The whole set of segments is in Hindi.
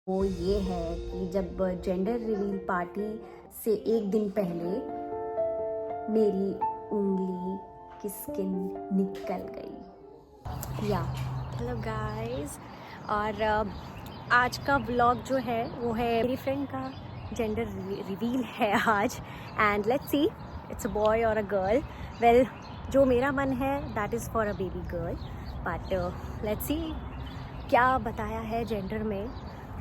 वो ये है कि जब जेंडर रिवील पार्टी से एक दिन पहले मेरी उंगली की स्किन निकल गई। या हेलो गाइस, और आज का व्लॉग जो है वो है मेरी फ्रेंड का जेंडर रिवील है आज। And let's see it's a boy और अ गर्ल। वेल, जो मेरा मन है that is for a baby girl, but let's see क्या बताया है जेंडर में.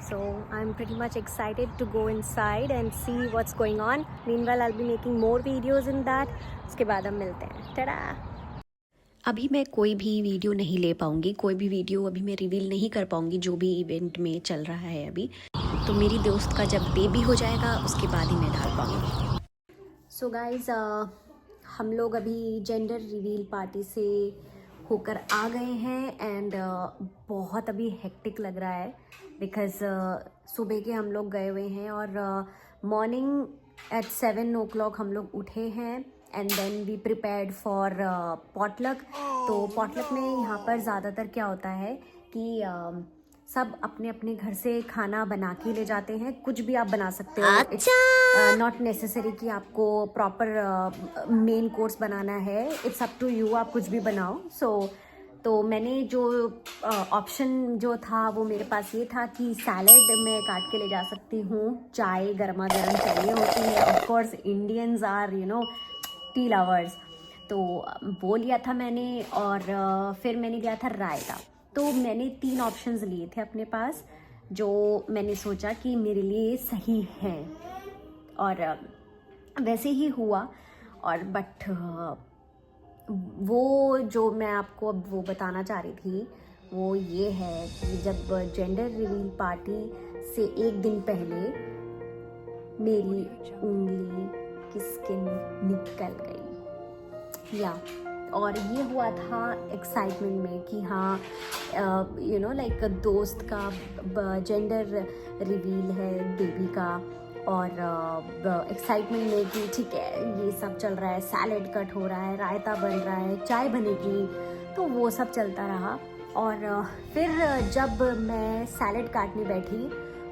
So I'm pretty much excited to go inside and see what's going on. Meanwhile, I'll be making more videos in that. उसके बाद हम मिलते हैं. टा-डा! अभी मैं कोई भी वीडियो नहीं ले पाऊँगी, कोई भी वीडियो अभी मैं रिवील नहीं कर पाऊँगी जो भी इवेंट में चल रहा है अभी. तो मेरी दोस्त का जब बेबी हो जाएगा उसके बाद ही मैं डाल पाऊँगी. So guys, हम लोग अभी जेंडर रिवील पार्टी से होकर आ गए हैं एंड बहुत अभी हेक्टिक लग रहा है बिकॉज़ सुबह के हम लोग गए हुए हैं और मॉर्निंग एट 7 o'clock हम लोग उठे हैं and then we prepared for potluck. तो पॉटलक में यहाँ पर ज़्यादातर क्या होता है कि सब अपने अपने घर से खाना बना के ले जाते हैं. कुछ भी आप बना सकते हो. इट्स नॉट नेसेसरी कि आपको प्रॉपर मेन कोर्स बनाना है. इट्स अप टू यू, आप कुछ भी बनाओ. तो मैंने जो ऑप्शन जो था वो मेरे पास ये था कि सैलेड मैं काट के ले जा सकती हूँ. चाय गर्मा गर्म चाहिए होती है. Of course Indians R T lovers. तो वो लिया था मैंने और फिर मैंने लिया था रायता. तो मैंने 3 ऑप्शंस लिए थे अपने पास जो मैंने सोचा कि मेरे लिए सही हैं और वैसे ही हुआ. और बट वो जो मैं आपको अब वो बताना चाह रही थी वो ये है कि जब जेंडर रिवील पार्टी से एक दिन पहले मेरी उंगली की स्किन निकल गई. या और ये हुआ था एक्साइटमेंट में कि हाँ लाइक दोस्त का जेंडर रिवील है बेबी का और एक्साइटमेंट में कि ठीक है ये सब चल रहा है. सैलेड कट हो रहा है, रायता बन रहा है, चाय बनेगी. तो वो सब चलता रहा और फिर जब मैं सैलेड काटने बैठी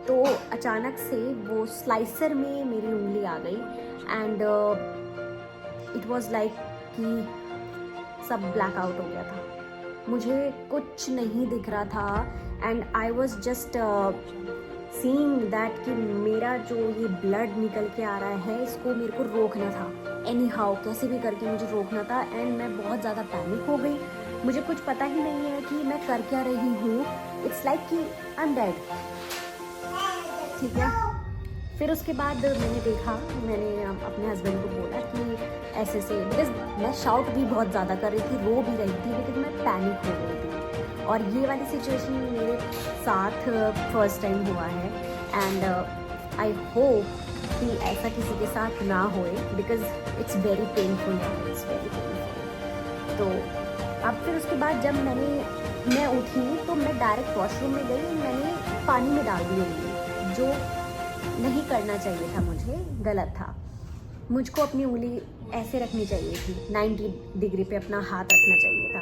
तो अचानक से वो स्लाइसर में मेरी उंगली आ गई एंड इट वाज लाइक कि सब ब्लैक आउट हो गया था. मुझे कुछ नहीं दिख रहा था and I was just seeing that कि मेरा जो ये ब्लड निकल के आ रहा है इसको मेरे को रोकना था. एनी हाउ कैसे भी करके मुझे रोकना था एंड मैं बहुत ज़्यादा पैनिक हो गई. मुझे कुछ पता ही नहीं है कि मैं कर क्या रही हूँ. इट्स लाइक कि आई एम डेड. ठीक है. फिर उसके बाद मैंने देखा, मैंने अपने हस्बैंड को बोला कि ऐसे से, बिकॉज मैं शाउट भी बहुत ज़्यादा कर रही थी, रो भी रही थी बिकॉज मैं पैनिक हो गई थी. और ये वाली सिचुएशन मेरे साथ फर्स्ट टाइम हुआ है एंड आई होप कि ऐसा किसी के साथ ना होए because it's very painful. It's very painful. तो अब फिर उसके बाद जब मैं उठी तो मैं डायरेक्ट वॉशरूम में गई. मैंने पानी में डाल दी उंगली, जो नहीं करना चाहिए था. मुझे गलत था. मुझको अपनी उंगली ऐसे रखनी चाहिए थी, 90 डिग्री पे अपना हाथ रखना चाहिए था.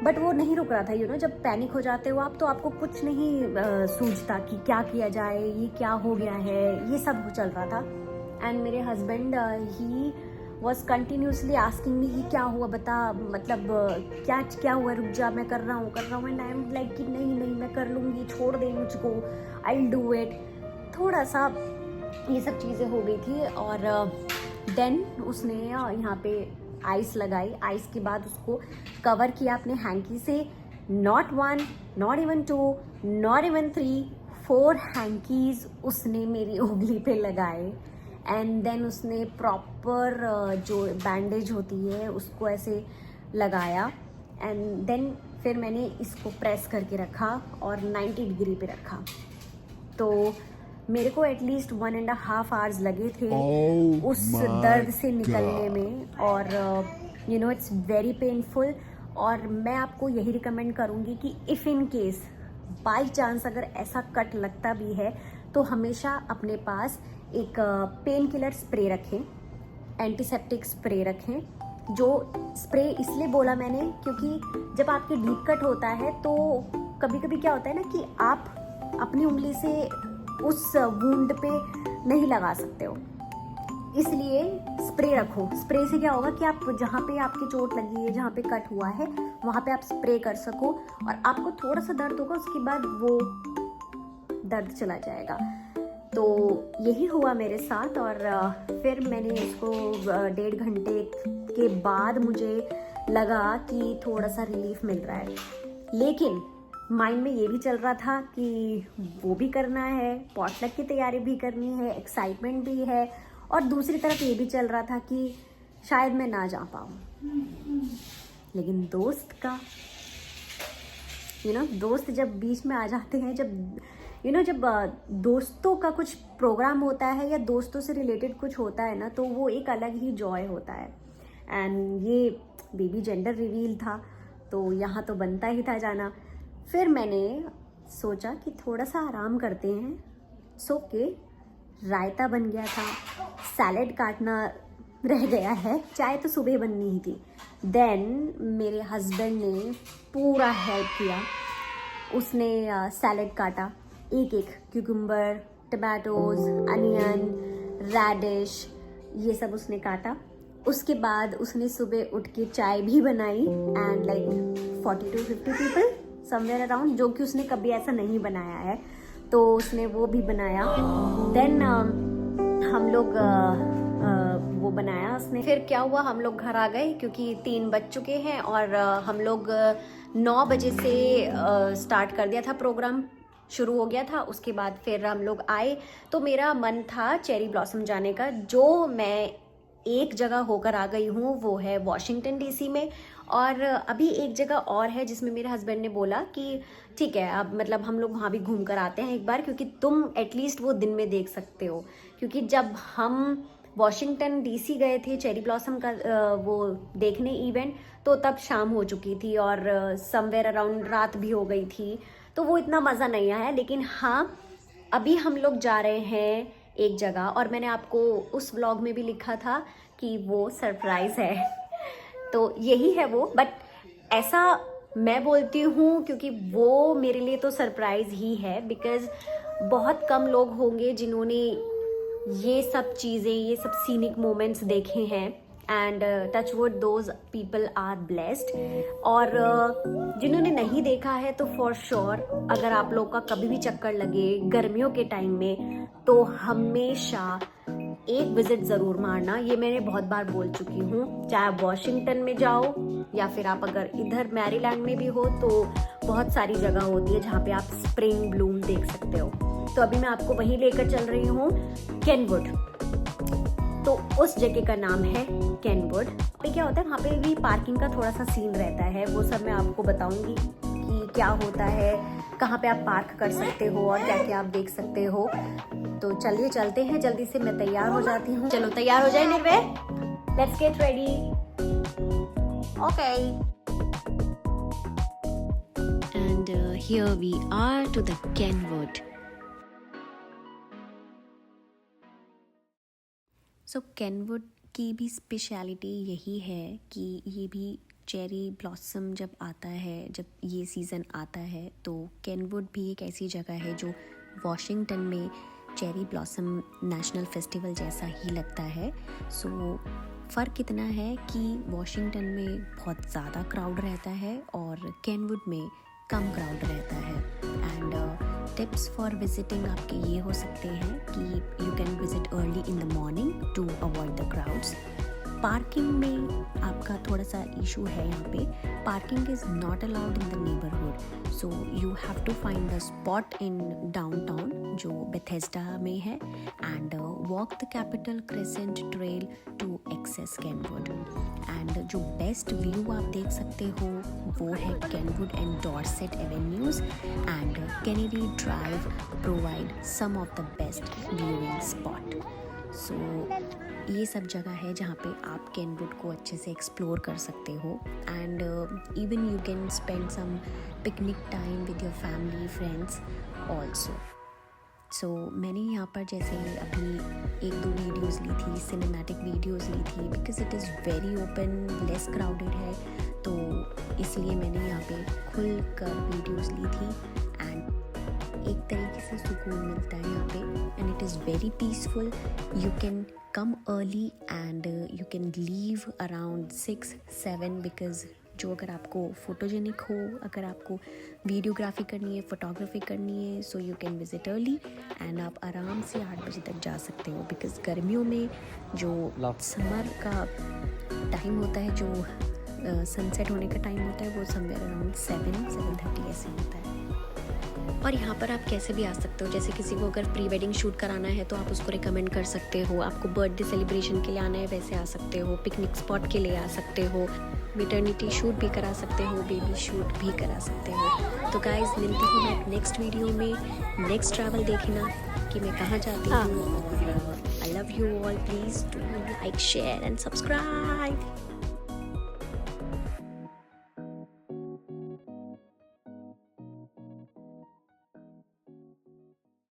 बट वो नहीं रुक रहा था. जब पैनिक हो जाते हो आप तो आपको कुछ नहीं सूझता कि क्या किया जाए, ये क्या हो गया है, ये सब चल रहा था. एंड मेरे husband he was continuously asking me कि क्या हुआ बता, मतलब क्या हुआ, रुक जा, मैं कर रहा हूँ. एंड आई एम लाइक कि नहीं मैं कर लूँगी, छोड़ दे मुझको, आई विल डू इट. थोड़ा सा ये सब चीज़ें हो गई थी और देन उसने यहाँ पे आइस लगाई. आइस के बाद उसको कवर किया अपने हैंकी से. Not 1, not even 2, not even 3, 4 hankies उसने मेरी उंगली पे लगाए. एंड देन उसने प्रॉपर जो बैंडेज होती है उसको ऐसे लगाया. एंड देन फिर मैंने इसको प्रेस करके रखा और 90 डिग्री पे रखा. तो मेरे को एटलीस्ट 1.5 hours लगे थे उस दर्द से निकलने में. और इट्स वेरी पेनफुल. और मैं आपको यही रिकमेंड करूँगी कि if in case by chance अगर ऐसा कट लगता भी है तो हमेशा अपने पास एक पेन किलर स्प्रे रखें, एंटीसेप्टिक स्प्रे रखें. जो स्प्रे इसलिए बोला मैंने क्योंकि जब आपकी डीप कट होता है तो कभी कभी क्या होता है ना कि आप अपनी उंगली से उस वुंड पे नहीं लगा सकते हो, इसलिए स्प्रे रखो। स्प्रे से क्या होगा कि आप जहाँ पे आपकी चोट लगी है, जहाँ पे कट हुआ है, वहाँ पे आप स्प्रे कर सको और आपको थोड़ा सा दर्द होगा, उसके बाद वो दर्द चला जाएगा। तो यही हुआ मेरे साथ और फिर मैंने इसको 1.5 घंटे के बाद मुझे लगा कि थोड़ा सा रिलीफ मिल रहा है, लेकिन माइंड में ये भी चल रहा था कि वो भी करना है, पॉटलक की तैयारी भी करनी है, एक्साइटमेंट भी है, और दूसरी तरफ ये भी चल रहा था कि शायद मैं ना जा पाऊँ। लेकिन दोस्त का दोस्त जब बीच में आ जाते हैं, जब दोस्तों का कुछ प्रोग्राम होता है या दोस्तों से रिलेटेड कुछ होता है ना, तो वो एक अलग ही जॉय होता है। एंड ये बेबी जेंडर रिवील था, तो यहाँ तो बनता ही था जाना। फिर मैंने सोचा कि थोड़ा सा आराम करते हैं। सो के रायता बन गया था, सैलेड काटना रह गया है, चाय तो सुबह बननी ही थी। देन मेरे हस्बैंड ने पूरा हेल्प किया, उसने सैलेड काटा, एक क्यूकम्बर, टमाटोज, अनियन, रेडिश, ये सब उसने काटा। उसके बाद उसने सुबह उठ के चाय भी बनाई and like 40 to 50 people somewhere around, जो कि उसने कभी ऐसा नहीं बनाया है, तो उसने वो भी बनाया। देन हम लोग वो बनाया उसने। फिर क्या हुआ, हम लोग घर आ गए क्योंकि 3 बज चुके हैं और हम लोग 9 बजे से स्टार्ट कर दिया था, प्रोग्राम शुरू हो गया था। उसके बाद फिर हम लोग आए, तो मेरा मन था चेरी ब्लॉसम जाने का, जो मैं एक जगह होकर आ गई हूँ, वो है वॉशिंगटन डीसी में। और अभी एक जगह और है जिसमें मेरे हस्बैंड ने बोला कि ठीक है, अब मतलब हम लोग वहाँ भी घूम कर आते हैं एक बार, क्योंकि तुम एटलीस्ट वो दिन में देख सकते हो। क्योंकि जब हम वॉशिंगटन डीसी गए थे चेरी ब्लॉसम का वो देखने इवेंट, तो तब शाम हो चुकी थी और समवेयर अराउंड रात भी हो गई थी, तो वो इतना मज़ा नहीं आया। लेकिन हाँ, अभी हम लोग जा रहे हैं एक जगह, और मैंने आपको उस व्लॉग में भी लिखा था कि वो सरप्राइज़ है, तो यही है वो। बट ऐसा मैं बोलती हूँ क्योंकि वो मेरे लिए तो सरप्राइज़ ही है, बिकॉज़ बहुत कम लोग होंगे जिन्होंने ये सब चीज़ें, ये सब सीनिक मोमेंट्स देखे हैं। And touch wood those people are blessed. और जिन्होंने नहीं देखा है तो फॉर श्योर अगर आप लोग का कभी भी चक्कर लगे गर्मियों के टाइम में, तो हमेशा एक विजिट ज़रूर मारना। ये मैंने बहुत बार बोल चुकी हूँ, चाहे आप वॉशिंगटन में जाओ या फिर आप अगर इधर मैरीलैंड में भी हो, तो बहुत सारी जगह होती है जहाँ पे आप स्प्रिंग ब्लूम देख सकते हो। तो अभी मैं आपको वहीं लेकर चल रही हूँ, केनवुड। तो उस जगह का नाम है केनवुड। पे क्या होता है, वहाँ पे भी पार्किंग का थोड़ा सा सीन रहता है, वो सब मैं आपको बताऊंगी कि क्या होता है, कहाँ पे आप पार्क कर सकते हो और क्या क्या आप देख सकते हो। तो चलिए चलते हैं, जल्दी से मैं तैयार हो जाती हूँ। चलो तैयार हो जाए निर्भय, let's get ready. Okay. And here we are to the Kenwood. So Kenwood की भी स्पेशलिटी यही है कि ये भी चेरी ब्लॉसम जब आता है, जब ये सीज़न आता है, तो केनवुड भी एक ऐसी जगह है जो वॉशिंगटन में चेरी ब्लॉसम नेशनल फेस्टिवल जैसा ही लगता है। सो फ़र्क इतना है कि वॉशिंगटन में बहुत ज़्यादा क्राउड रहता है और केनवुड में कम क्राउड रहता है। एंड टिप्स फॉर विजिटिंग आपके ये हो सकते हैं कि you can visit early in the morning to avoid the crowds. Parking में आपका थोड़ा सा इशू है, यहाँ पे parking is not allowed in the neighbourhood, so you have to find the spot in downtown जो बेथेस्डा में है, and walk the Capital Crescent Trail to access Kenwood. And जो बेस्ट व्यू आप देख सकते हो वो है Kenwood and Dorset avenues, and Kennedy drive provide some of the best viewing spot. So ये सब जगह है जहाँ पे आप केनवुड को अच्छे से एक्सप्लोर कर सकते हो। And even you can spend some picnic time with your family friends also. So मैंने यहाँ पर जैसे अभी 1-2 वीडियोज़ ली थी, सिनेमैटिक वीडियोज़ ली थी, because it is very open, less crowded है, तो इसलिए मैंने यहाँ पे खुल कर वीडियोज़ ली थी। एंड एक तरीके से सुकून मिलता है यहाँ पे and it is very peaceful. You can come early and you can leave around 6-7 because जो अगर आपको फोटोजेनिक हो, अगर आपको वीडियोग्राफी करनी है, फोटोग्राफी करनी है, so you can visit early and आप आराम से 8 बजे तक जा सकते हो. बिकॉज गर्मियों में जो समर का टाइम होता है, जो सनसेट होने का टाइम होता है, वो समवेयर अराउंड 7-7:30 ऐसे होता है. और यहाँ पर आप कैसे भी आ सकते हो. जैसे किसी को अगर प्री वेडिंग शूट कराना है तो आप उसको रिकमेंड कर सकते हो. आपको बर्थडे सेलिब्रेशन के लिए आना है वैसे आ सकते हो. पिकनिक स्पॉट के लिए आ सकते हो. मैटरनिटी शूट भी करा सकते हो. बेबी शूट भी करा सकते हो. तो गाइज मिलती हूँ मैं नेक्स्ट वीडियो में. नेक्स्ट ट्रैवल देखना कि मैं कहाँ जाती हूँ. और I love you all. Please do like, share and subscribe.